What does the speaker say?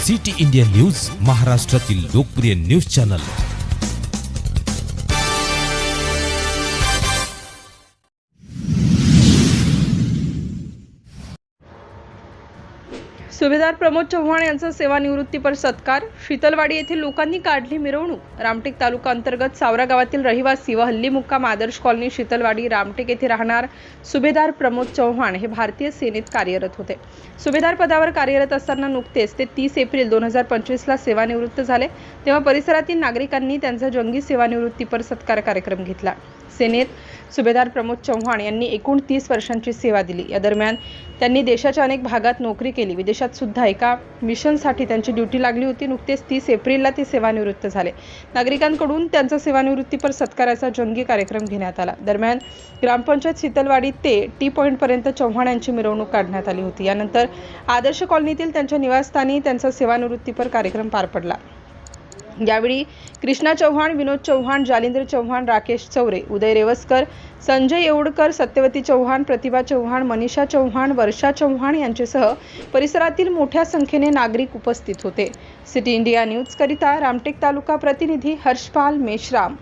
City India news, महाराष्ट्रातील लोकप्रिय news channel. सुभेदार प्रमोद चव्हाण यांचा सेवानिवृत्तीपर सत्कार। शीतलवाडी येथील लोकांनी काढली मिरवणूक। रामटेक तालुका अंतर्गत सावरा गावातील रहिवासी व हल्ली मुक्काम आदर्श कॉलनी शीतलवाडी रामटेक येथे राहणार सुभेदार प्रमोद चव्हाण हे भारतीय सेनेत कार्यरत होते। सुभेदार पदावर कार्यरत असताना नुकतेच ते 30 एप्रिल 2025 ला सेवानिवृत्त झाले। तेव्हा परिसरातील नागरिकांनी त्यांचा जंगी सेवानिवृत्तीपर सत्कार कार्यक्रम घेतला। सेनेत सुभेदार प्रमोद चव्हाण यांनी एकूण 30 वर्षांची सेवा दिली। या दरम्यान त्यांनी देशाच्या अनेक भागात नोकरी केली। विदेशात सुद्धा एका मिशनसाठी त्यांची ड्युटी लागली होती। नुकतेच 30 एप्रिलला ते सेवानिवृत्त झाले। नागरिकांकडून त्यांचा सेवानिवृत्तीपर सत्काराचा जंगी कार्यक्रम घेण्यात आला। दरम्यान ग्रामपंचायत शीतलवाडी ते टी पॉइंट पर्यंत चव्हाण यांची मिरवणूक काढण्यात आली होती। यानंतर आदर्श कॉलनीतील त्यांच्या निवासस्थानी त्यांचा सेवानिवृत्तीपर कार्यक्रम पार पडला। यावेळी कृष्णा चव्हाण, विनोद चव्हाण, जालिंद्र चव्हाण, राकेश चौरे, उदय रेवस्कर, संजय येवडकर, सत्यवती चव्हाण, प्रतिभा चव्हाण, मनीषा चव्हाण, वर्षा चव्हाण यांच्यासह परिसरातील मोठ्या संख्येने नागरिक उपस्थित होते। सिटी इंडिया न्यूज करिता रामटेक तालुका प्रतिनिधी हर्षपाल मेश्राम।